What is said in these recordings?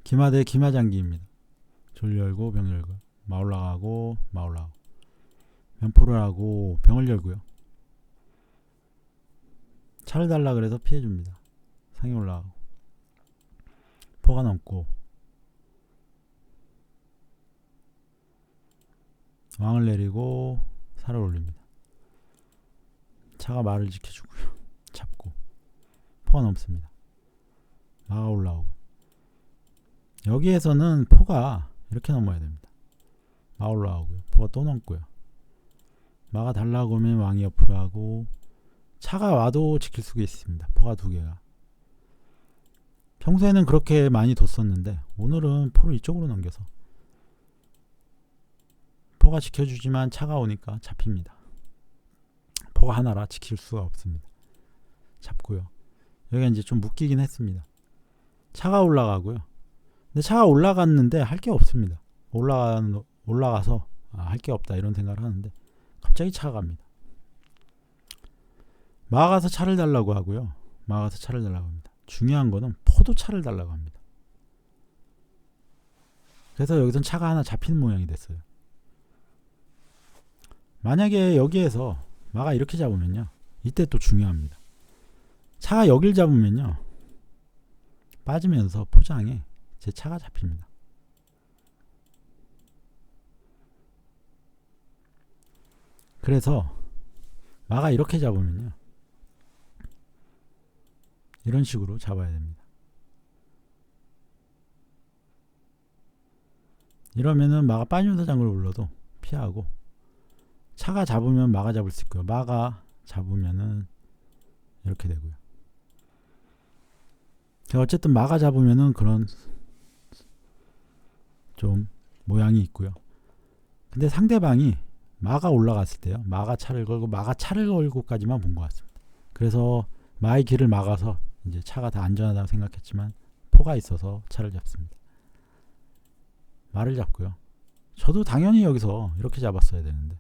기마대 기마장기입니다. 졸 열고 병 열고 마 올라가고 마 올라가고 면포를 하고 병을 열고요. 차를 달라 그래서 피해줍니다. 상이 올라가고 포가 넘고 왕을 내리고 살을 올립니다. 차가 말을 지켜주고요. 잡고 포가 넘습니다. 마가 올라오고 여기에서는 포가 이렇게 넘어야 됩니다. 마 올라오고요. 포가 또 넘고요. 마가 달라고 하면 왕이 옆으로 하고 차가 와도 지킬 수가 있습니다. 포가 두 개가. 평소에는 그렇게 많이 뒀었는데 오늘은 포를 이쪽으로 넘겨서 포가 지켜주지만 차가 오니까 잡힙니다. 포가 하나라 지킬 수가 없습니다. 잡고요. 여기가 이제 좀 묶이긴 했습니다. 차가 올라가고요. 근데 차가 올라갔는데 할 게 없습니다. 올라가서 할 게 없다 이런 생각을 하는데 갑자기 차가 갑니다. 마가서 차를 달라고 하고요. 마가서 차를 달라고 합니다. 중요한 거는 포도 차를 달라고 합니다. 그래서 여기선 차가 하나 잡히는 모양이 됐어요. 만약에 여기에서 마가 이렇게 잡으면요. 이때 또 중요합니다. 차가 여길 잡으면요. 빠지면서 포장에 제 차가 잡힙니다. 그래서 마가 이렇게 잡으면요. 이런 식으로 잡아야 됩니다. 이러면은 마가 빠지면서 장구를 불러도 피하고 차가 잡으면 마가 잡을 수 있고요. 마가 잡으면은 이렇게 되고요. 어쨌든 마가 잡으면은 그런 좀 모양이 있고요. 근데 상대방이 마가 올라갔을 때요. 마가 차를 걸고까지만 본 것 같습니다. 그래서 마의 길을 막아서 이제 차가 다 안전하다고 생각했지만 포가 있어서 차를 잡습니다. 마를 잡고요. 저도 당연히 여기서 이렇게 잡았어야 되는데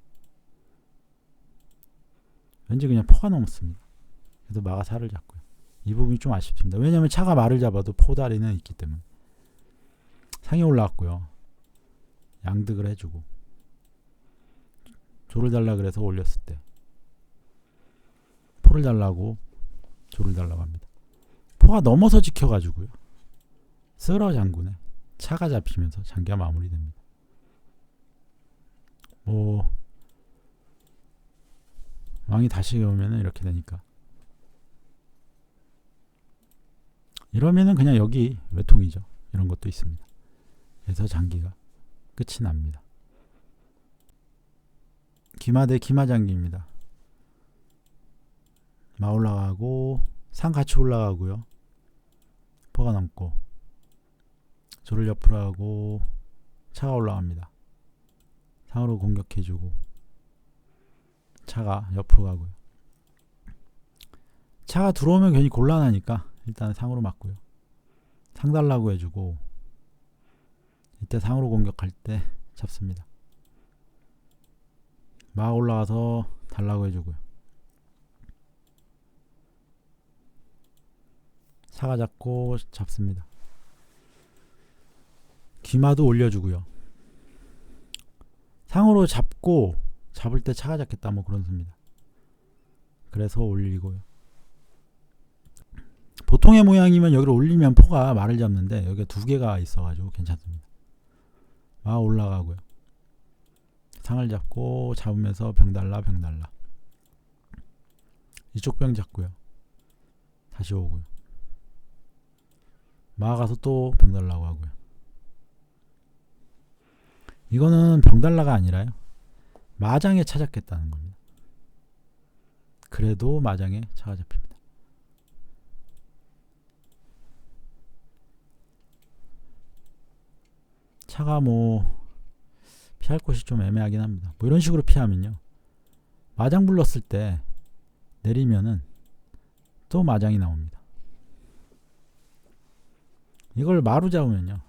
왠지 그냥 포가 넘었습니다. 그래서 마가 차를 잡고요. 이 부분이 좀 아쉽습니다. 왜냐하면 차가 마를 잡아도 포다리는 있기 때문에. 상이 올라왔고요. 양득을 해주고 조를 달라 그래서 올렸을 때 포를 달라고 조를 달라고 합니다. 포가 넘어서 지켜가지고요. 쓸어 장군에 차가 잡히면서 장기가 마무리됩니다. 왕이 다시 오면은 이렇게 되니까 이러면은 그냥 여기 외통이죠. 이런 것도 있습니다. 그래서 장기가 끝이 납니다. 기마대 기마장기입니다. 마 올라가고 상 같이 올라가고요. 포가 넘고 조를 옆으로 하고 차가 올라갑니다. 상으로 공격해주고 차가 옆으로 가고요. 차가 들어오면 괜히 곤란하니까 일단 상으로 맞고요. 상 달라고 해주고 이때 상으로 공격할 때 잡습니다. 마 올라와서 달라고 해주고요. 차가 잡고 잡습니다. 기마도 올려주고요. 상으로 잡고 잡을 때 차가 잡겠다 뭐 그런 겁니다. 그래서 올리고요. 보통의 모양이면 여기를 올리면 포가 말을 잡는데 여기가 두 개가 있어가지고 괜찮습니다. 마 올라가고요. 상을 잡고 잡으면서 병 달라 병 달라. 이쪽 병 잡고요. 다시 오고요. 마 가서 또 병 달라고 하고요. 이거는 병 달라가 아니라요. 마장에 차 잡겠다는 겁니다. 그래도 마장에 차가 잡힙니다. 차가 피할 곳이 좀 애매하긴 합니다. 이런 식으로 피하면요. 마장 불렀을 때 내리면은 또 마장이 나옵니다. 이걸 마루 잡으면요.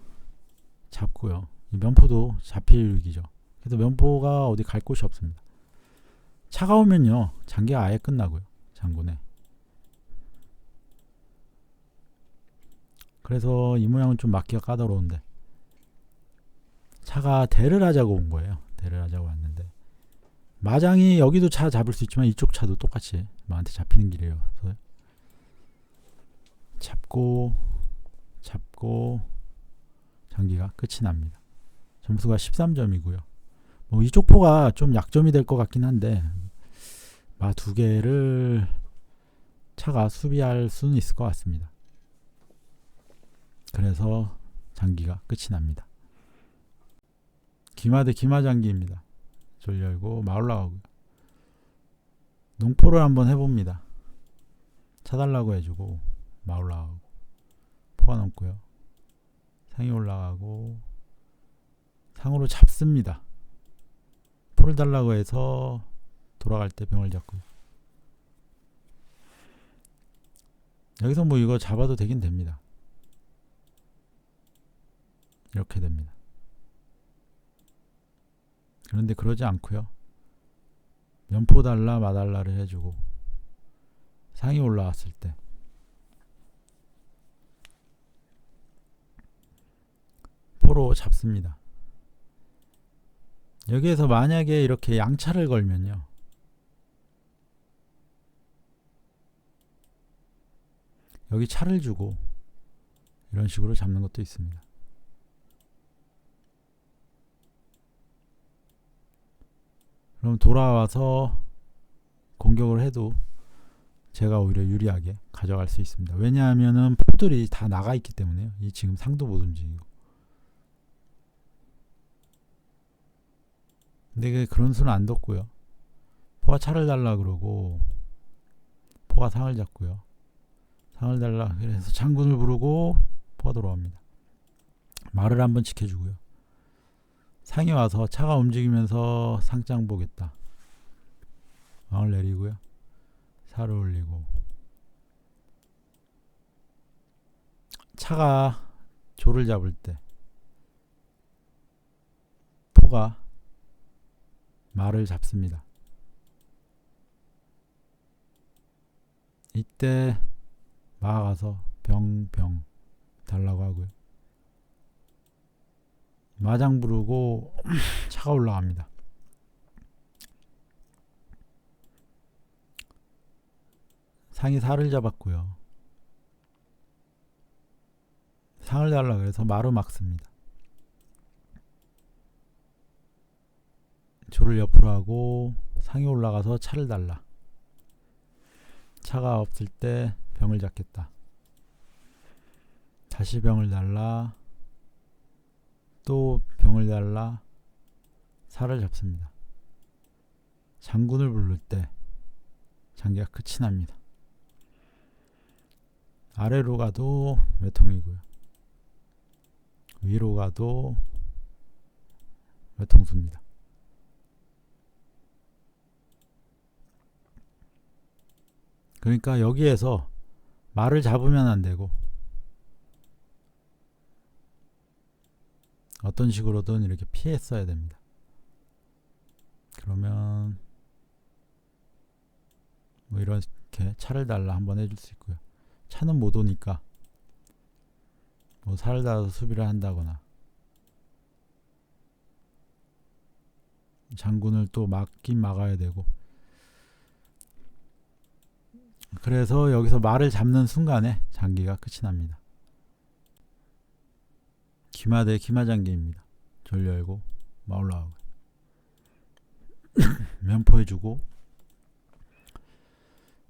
잡고요. 이 면포도 잡힐 위기죠. 그래서 면포가 어디 갈 곳이 없습니다. 차가 오면요. 장기가 아예 끝나고요. 장군에. 그래서 이 모양은 좀 막기가 까다로운데 차가 대를 하자고 온 거예요. 대를 하자고 왔는데 마장이 여기도 차 잡을 수 있지만 이쪽 차도 똑같이 마한테 잡히는 길이에요. 그래서 잡고 장기가 끝이 납니다. 점수가 13점이고요. 뭐 이쪽 포가 좀 약점이 될 것 같긴 한데 마 두 개를 차가 수비할 수는 있을 것 같습니다. 그래서 장기가 끝이 납니다. 기마 대 기마 장기입니다. 절 열고 마 올라가고요. 농포를 한번 해봅니다. 차달라고 해주고 마 올라가고 포가 넘고요. 상이 올라가고 상으로 잡습니다. 포를 달라고 해서 돌아갈 때 병을 잡고요. 여기서 뭐 이거 잡아도 되긴 됩니다. 이렇게 됩니다. 그런데 그러지 않고요. 면포 달라 마달라를 해주고 상이 올라왔을 때 포로 잡습니다. 여기에서 만약에 이렇게 양차를 걸면요. 여기 차를 주고 이런 식으로 잡는 것도 있습니다. 그럼 돌아와서 공격을 해도 제가 오히려 유리하게 가져갈 수 있습니다. 왜냐하면은 포들이 다 나가 있기 때문에요. 이 지금 상도 못 움직이고. 근데 그런 수는 안 뒀고요. 포가 차를 달라 그러고 포가 상을 잡고요. 상을 달라 그래서 장군을 부르고 포가 돌아옵니다. 말을 한번 지켜주고요. 상이 와서 차가 움직이면서 상장 보겠다. 왕을 내리고요. 살을 올리고 차가 조를 잡을 때 포가 말을 잡습니다. 이때 마가 가서 병 달라고 하고요. 마장 부르고 차가 올라갑니다. 상이 살을 잡았고요. 상을 달라고 해서 마로 막습니다. 조를 옆으로 하고 상이 올라가서 차를 달라. 차가 없을 때 병을 잡겠다. 다시 병을 달라. 또 병을 달라. 살을 잡습니다. 장군을 부를 때 장기가 끝이 납니다. 아래로 가도 외통이고요. 위로 가도 외통수입니다. 그러니까 여기에서 말을 잡으면 안 되고 어떤 식으로든 이렇게 피했어야 됩니다. 그러면 뭐 이렇게 차를 달라 한번 해줄 수 있고요. 차는 못 오니까 뭐 살을 달아서 수비를 한다거나 장군을 또 막긴 막아야 되고 그래서 여기서 말을 잡는 순간에 장기가 끝이 납니다. 기마 대 기마 장기입니다. 절 열고 마 올라가고 면포 해주고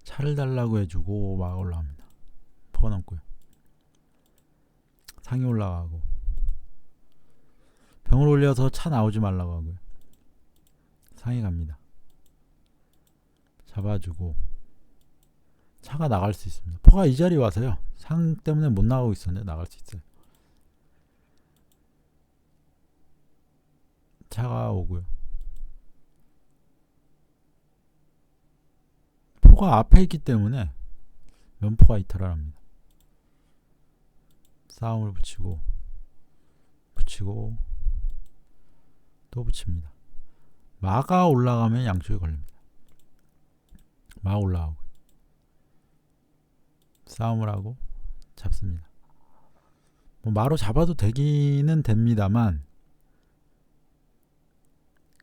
차를 달라고 해주고 마 올라갑니다. 포가 넘고요. 상이 올라가고 병을 올려서 차 나오지 말라고 하고요. 상이 갑니다. 잡아주고 차가 나갈 수 있습니다. 포가 이 자리에 와서요. 상 때문에 못 나가고 있었는데 나갈 수 있어요. 차가 오고요. 포가 앞에 있기 때문에 면포가 이탈을 합니다. 싸움을 붙이고 또 붙입니다. 마가 올라가면 양쪽에 걸립니다. 마 올라가고 싸움을 하고 잡습니다. 뭐 마로 잡아도 되기는 됩니다만,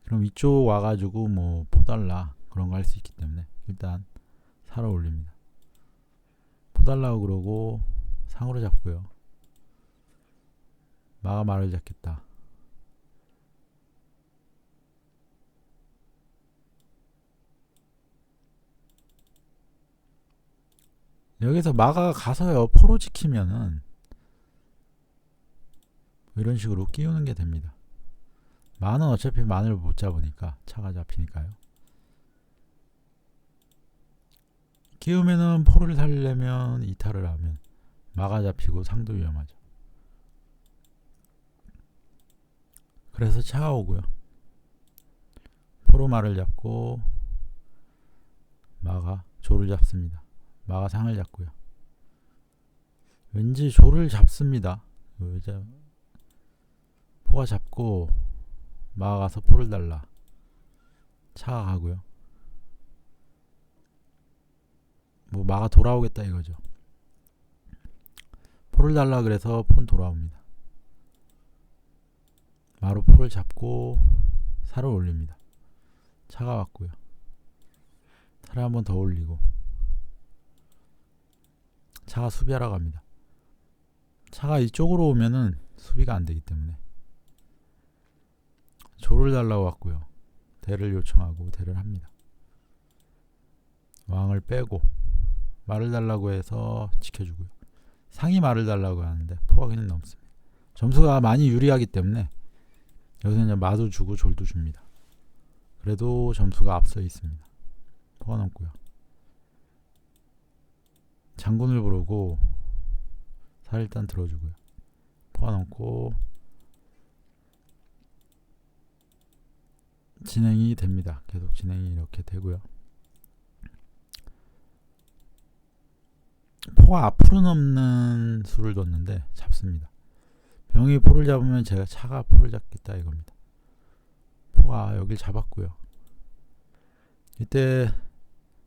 그럼 이쪽 와가지고 뭐 포달라 그런 거 할 수 있기 때문에 일단 사러 올립니다. 포달라고 그러고 상으로 잡고요. 마가 말을 잡겠다. 여기서 마가 가서요 포로 지키면은 이런 식으로 끼우는 게 됩니다. 마는 어차피 만을 못 잡으니까 차가 잡히니까요. 끼우면은 포를 살려면 이탈을 하면 마가 잡히고 상도 위험하죠. 그래서 차가 오고요. 포로 말을 잡고 마가 조를 잡습니다. 마가 상을 잡고요. 왠지 조를 잡습니다. 이제 포가 잡고 마가 가서 포를 달라. 차가 가고요. 뭐 마가 돌아오겠다 이거죠. 포를 달라 그래서 폰 돌아옵니다. 마로 포를 잡고 살을 올립니다. 차가 왔고요. 살을 한 번 더 올리고 차가 수비하러 갑니다. 차가 이쪽으로 오면은 수비가 안 되기 때문에 조를 달라고 왔고요. 대를 요청하고 대를 합니다. 왕을 빼고 말을 달라고 해서 지켜주고요. 상이 말을 달라고 하는데 포가 그냥 넘습니다. 점수가 많이 유리하기 때문에 여기서 그냥 마도 주고 졸도 줍니다. 그래도 점수가 앞서 있습니다. 포가 넘고요. 장군을 부르고 살 일단 들어주고요. 포가 넘고 진행이 됩니다. 계속 진행이 이렇게 되고요. 포가 앞으로 넘는 수를 뒀는데 잡습니다. 병이 포를 잡으면 제가 차가 포를 잡겠다 이겁니다. 포가 여길 잡았고요. 이때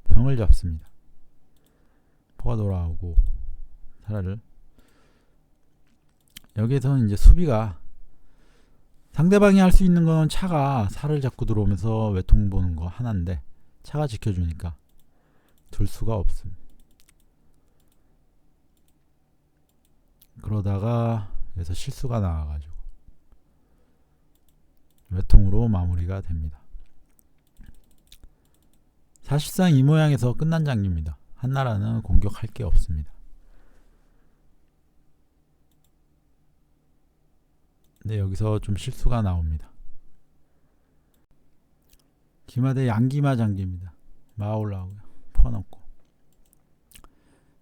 병을 잡습니다. 포가 돌아오고 사라를 여기에서는 이제 수비가 상대방이 할 수 있는 건 차가 살을 잡고 들어오면서 외통 보는 거 하나인데 차가 지켜주니까 둘 수가 없습니다. 그러다가 여기서 실수가 나와가지고 외통으로 마무리가 됩니다. 사실상 이 모양에서 끝난 장기입니다. 한나라는 공격할 게 없습니다. 근데 여기서 좀 실수가 나옵니다. 기마대 양기마 장기입니다. 마 올라오고요. 포가 넘고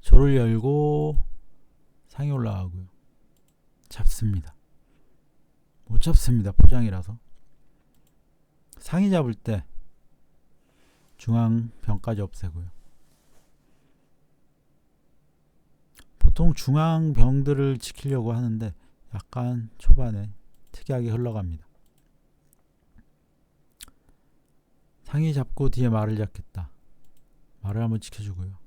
조를 열고 상이 올라가고요. 잡습니다. 못 잡습니다. 포장이라서. 상이 잡을 때 중앙 병까지 없애고요. 보통 중앙 병들을 지키려고 하는데 약간 초반에 특이하게 흘러갑니다. 상이 잡고 뒤에 말을 잡겠다. 말을 한번 지켜주고요.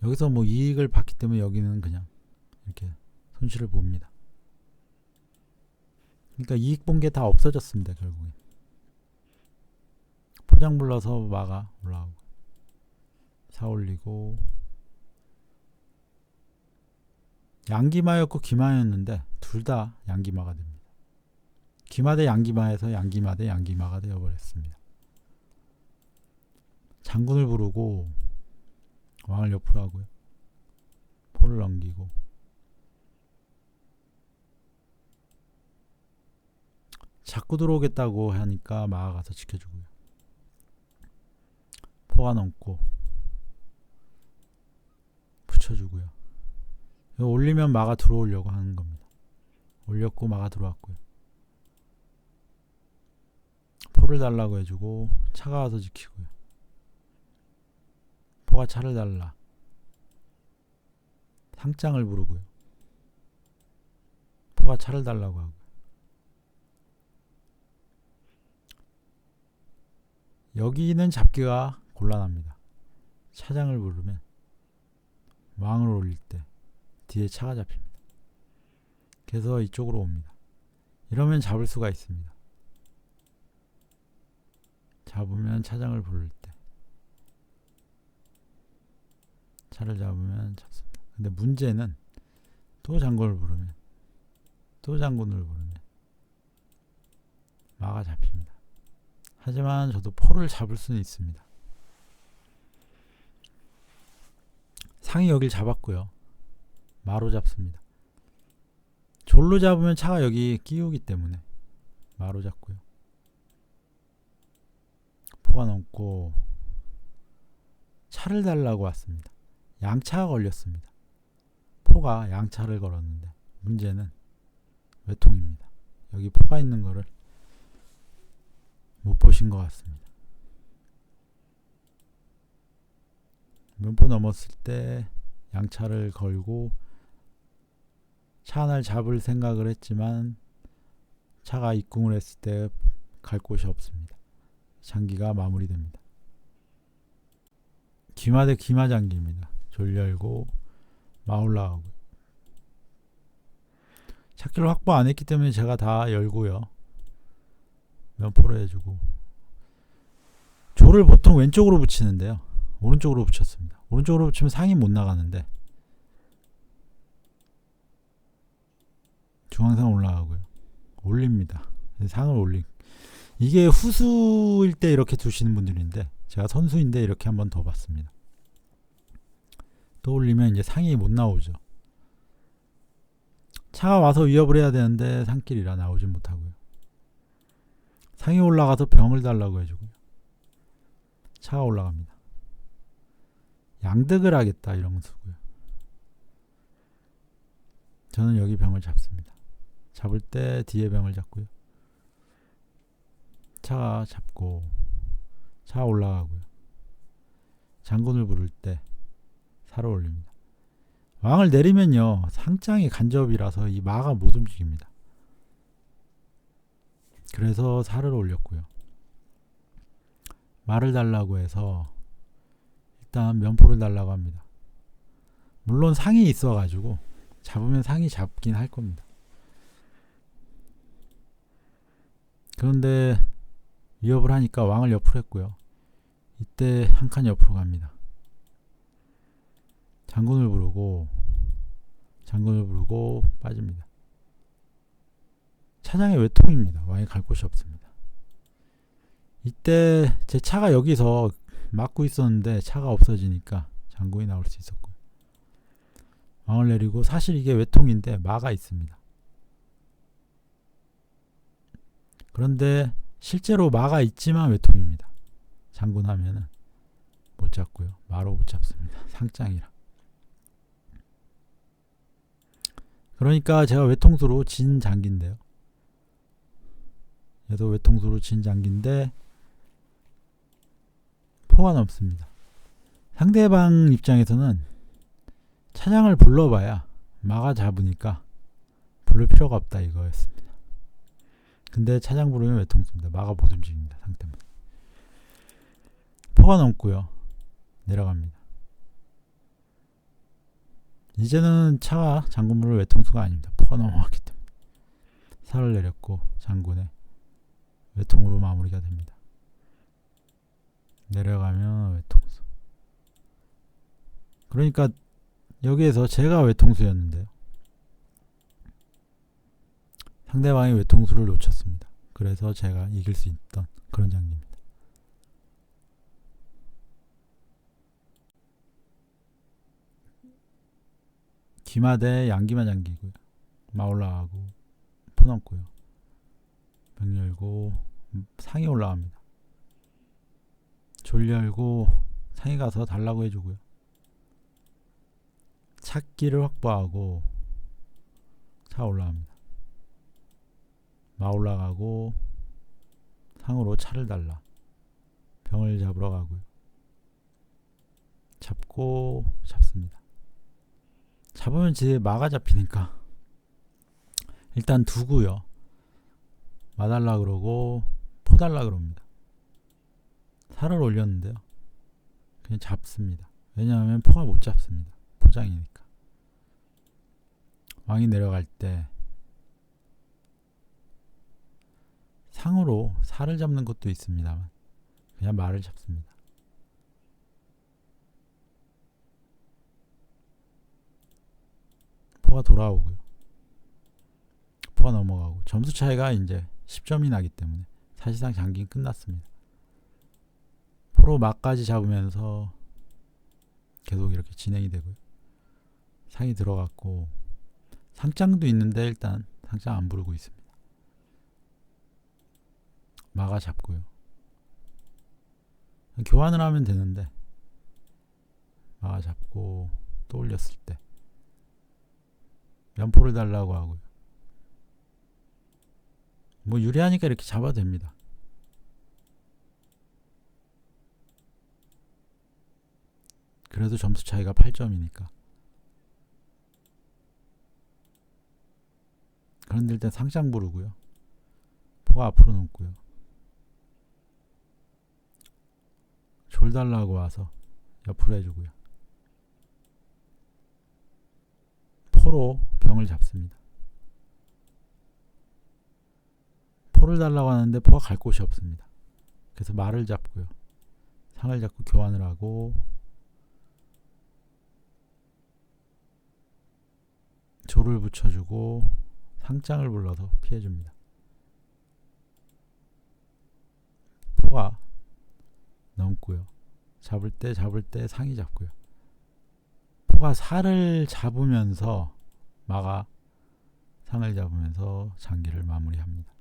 여기서 뭐 이익을 받기 때문에 여기는 그냥 이렇게 손실을 봅니다. 그러니까 이익 본 게 다 없어졌습니다. 결국엔 포장 불러서 마가 올라오고 사 올리고 양기마였고 기마였는데 둘 다 양기마가 됩니다. 기마 대 양기마에서 양기마 대 양기마가 되어버렸습니다. 장군을 부르고 왕을 옆으로 하고요. 포를 넘기고 자꾸 들어오겠다고 하니까 마가 가서 지켜주고요. 포가 넘고 붙여주고요. 올리면 마가 들어오려고 하는 겁니다. 올렸고 마가 들어왔고요. 포를 달라고 해주고 차가 와서 지키고요. 포가 차를 달라. 상장을 부르고요. 포가 차를 달라고 하고요. 여기는 잡기가 곤란합니다. 차장을 부르면 왕을 올릴 때 뒤에 차가 잡힙니다. 그래서 이쪽으로 옵니다. 이러면 잡을 수가 있습니다. 잡으면 차장을 부를 때 차를 잡으면 잡습니다. 근데 문제는 또 장군을 부르면 또 장군을 부르면 마가 잡힙니다. 하지만 저도 포를 잡을 수는 있습니다. 상이 여길 잡았고요. 마로 잡습니다. 졸로 잡으면 차가 여기 끼우기 때문에 마로 잡고요. 포가 넘고 차를 달라고 왔습니다. 양차가 걸렸습니다. 포가 양차를 걸었는데 문제는 외통입니다. 여기 포가 있는 거를 못 보신 것 같습니다. 면포 넘었을 때 양차를 걸고 차 하나를 잡을 생각을 했지만 차가 입궁을 했을 때 갈 곳이 없습니다. 장기가 마무리됩니다. 귀마 대 귀마 장기입니다. 졸 열고 마 올라가고 찾기를 확보 안 했기 때문에 제가 다 열고요. 면포를 해주고 졸을 보통 왼쪽으로 붙이는데요. 오른쪽으로 붙였습니다. 오른쪽으로 붙이면 상이 못 나가는데 중앙상 올라가고요. 올립니다. 상을 올린 이게 후수일 때 이렇게 두시는 분들인데 제가 선수인데 이렇게 한번 더 봤습니다. 또 올리면 이제 상이 못 나오죠. 차가 와서 위협을 해야 되는데 상길이라 나오진 못하고요. 상이 올라가서 병을 달라고 해주고요. 차가 올라갑니다. 양득을 하겠다 이런 수고요. 저는 여기 병을 잡습니다. 잡을 때 뒤에 병을 잡고요. 차가 잡고 차 올라가고요. 장군을 부를 때 사로 올립니다. 왕을 내리면요 상장이 간접이라서 이 마가 못 움직입니다. 그래서 사를 올렸고요. 말을 달라고 해서 일단 면포를 달라고 합니다. 물론 상이 있어가지고 잡으면 상이 잡긴 할 겁니다. 그런데 위협을 하니까 왕을 옆으로 했고요. 이때 한 칸 옆으로 갑니다. 장군을 부르고 빠집니다. 차장의 외통입니다. 왕이 갈 곳이 없습니다. 이때 제 차가 여기서 막고 있었는데 차가 없어지니까 장군이 나올 수 있었고요. 왕을 내리고 사실 이게 외통인데 마가 있습니다. 그런데 실제로 마가 있지만 외통입니다. 장군 하면은 못 잡고요. 마로 못 잡습니다. 상장이라. 그러니까 제가 외통수로 진 장기인데요. 얘도 외통수로 진 장기인데 포가 넘습니다. 상대방 입장에서는 차장을 불러봐야 마가 잡으니까 부를 필요가 없다 이거였습니다. 근데 차장 부르면 외통수입니다. 마가 못 움직입니다. 상 때문에. 포가 넘고요. 내려갑니다. 이제는 차가 장군 부를 외통수가 아닙니다. 포가 넘어갔기 때문에. 살을 내렸고 장군의 외통으로 마무리가 됩니다. 내려가면 외통수. 그러니까 여기에서 제가 외통수였는데요. 상대방이 외통수를 놓쳤습니다. 그래서 제가 이길 수 있던 그런 장기입니다. 귀마 대 양귀마 장기고요. 마 올라가고 포 넘고요. 병 열고 상이 올라갑니다. 졸 열고 상이 가서 달라고 해주고요. 찾기를 확보하고 차 올라갑니다. 마 올라가고 상으로 차를 달라 병을 잡으러 가고요. 잡고 잡습니다. 잡으면 제 마가 잡히니까 일단 두고요. 마 달라 그러고 포 달라 그럽니다. 살을 올렸는데요. 그냥 잡습니다. 왜냐하면 포가 못 잡습니다. 포장이니까. 왕이 내려갈 때 상으로 살을 잡는 것도 있습니다만 그냥 말을 잡습니다. 포가 돌아오고요. 포가 넘어가고 점수 차이가 이제 10점이 나기 때문에 사실상 장기는 끝났습니다. 포로 막까지 잡으면서 계속 이렇게 진행이 되고요. 상이 들어갔고 상장도 있는데 일단 상장 안 부르고 있습니다. 마가 잡고요. 교환을 하면 되는데 마가 잡고 또 올렸을 때 면포를 달라고 하고요. 뭐 유리하니까 이렇게 잡아도 됩니다. 그래도 점수 차이가 8점이니까. 그런데 일단 상장 부르고요. 포가 앞으로 넘고요. 졸 달라고 와서 옆으로 해주고요. 포로 병을 잡습니다. 포를 달라고 하는데 포가 갈 곳이 없습니다. 그래서 말을 잡고요. 상을 잡고 교환을 하고 조를 붙여주고 상장을 불러서 피해줍니다. 포가 넘고요. 잡을 때 상이 잡고요. 포가 살을 잡으면서 마가 상을 잡으면서 장기를 마무리합니다.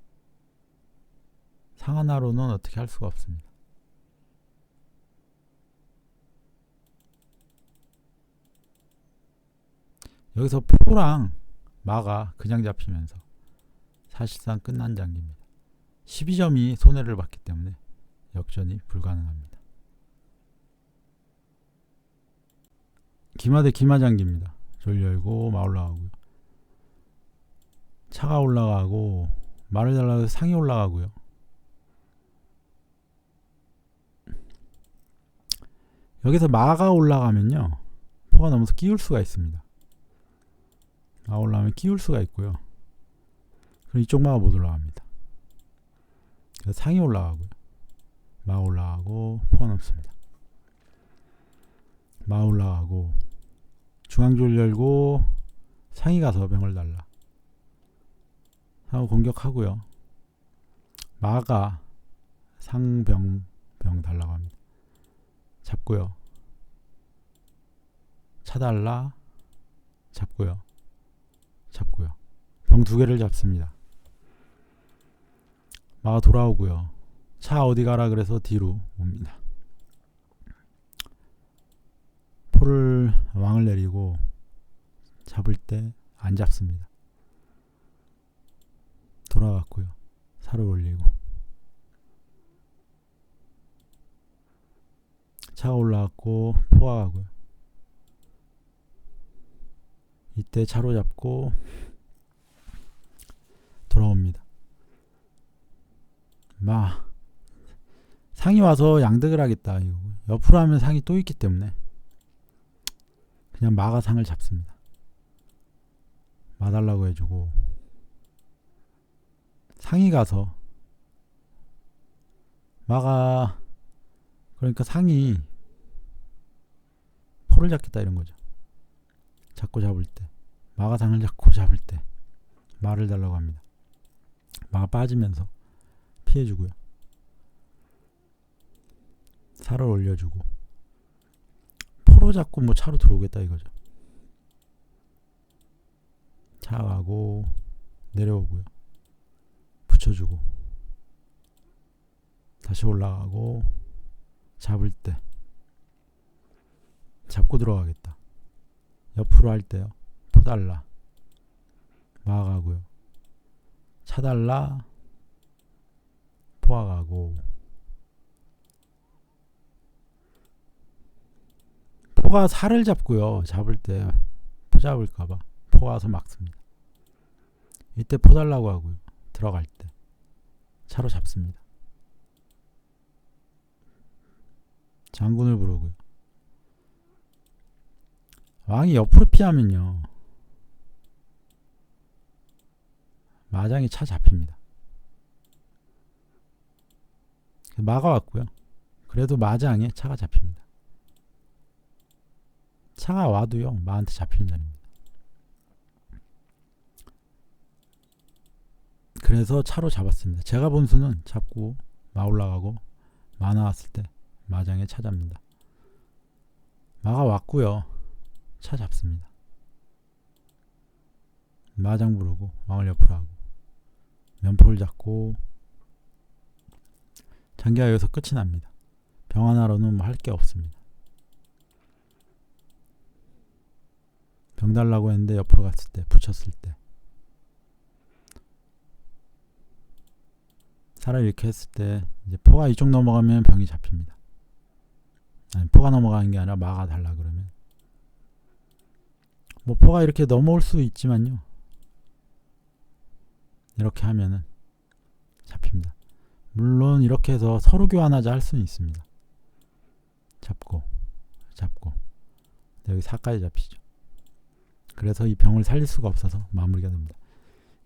상 하나로는 어떻게 할 수가 없습니다. 여기서 포랑 마가 그냥 잡히면서 사실상 끝난 장기입니다. 12점이 손해를 봤기 때문에 역전이 불가능합니다. 기마 대 기마 장기입니다. 졸 열고 마 올라가고요. 차가 올라가고 말을 달라고 해서 상이 올라가고요. 여기서 마가 올라가면요. 포가 넘어서 끼울 수가 있습니다. 마 올라가면 끼울 수가 있고요. 그럼 이쪽 마가 못 올라갑니다. 그래서 상이 올라가고요. 마 올라가고 포가 넘습니다. 마 올라가고 중앙졸 열고 상이 가서 병을 달라 하고 공격하고요. 마가 상병 병 달라고 합니다. 잡고요. 차달라 잡고요. 병 두 개를 잡습니다. 마가 돌아오고요. 차 어디 가라 그래서 뒤로 옵니다. 포를 왕을 내리고 잡을 때 안 잡습니다. 돌아갔고요. 살을 올리고 차가 올라왔고 포가 가고요. 이때 차로 잡고 돌아옵니다. 상이 와서 양득을 하겠다. 이거. 옆으로 하면 상이 또 있기 때문에 그냥 마가 상을 잡습니다. 마 달라고 해주고 상이 가서 마가 그러니까 상이 포를 잡겠다 이런 거죠. 잡고 잡을 때 마가 상을 잡고 잡을 때 마를 달라고 합니다. 마가 빠지면서 피해주고요. 살을 올려주고 포로 잡고 뭐 차로 들어오겠다 이거죠. 차 가고 내려오고요. 붙여주고 다시 올라가고 잡을 때 잡고 들어가겠다. 옆으로 할 때요. 포 달라 마 가고요. 차 달라 포가 가고 포가 살을 잡고요. 잡을 때 포 잡을까봐 포가 와서 막습니다. 이때 포 달라고 하고요. 들어갈 때 차로 잡습니다. 장군을 부르고요. 왕이 옆으로 피하면요, 마장이 차 잡힙니다. 마가 왔고요. 그래도 마장에 차가 잡힙니다. 차가 와도요, 마한테 잡히는 자리입니다. 그래서 차로 잡았습니다. 제가 본 수는 잡고 마 올라가고 마 나왔을 때 마장에 차 잡는다. 마가 왔고요, 차 잡습니다. 마장 부르고 왕을 옆으로 하고 면포를 잡고, 장기가 여기서 끝이 납니다. 병 하나로는 뭐 할 게 없습니다. 병 달라고 했는데 옆으로 갔을 때, 붙였을 때, 살을 이렇게 했을 때 이제 포가 이쪽 넘어가면 병이 잡힙니다. 아니, 포가 넘어가는 게 아니라 마가 달라 그러면, 뭐 포가 이렇게 넘어올 수 있지만요, 이렇게 하면은 잡힙니다. 물론 이렇게 해서 서로 교환하자 할 수는 있습니다. 잡고 여기 4까지 잡히죠. 그래서 이 병을 살릴 수가 없어서 마무리가 됩니다.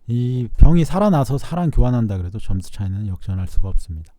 이 병이 살아나서 사람 교환한다 그래도 점수 차이는 역전할 수가 없습니다.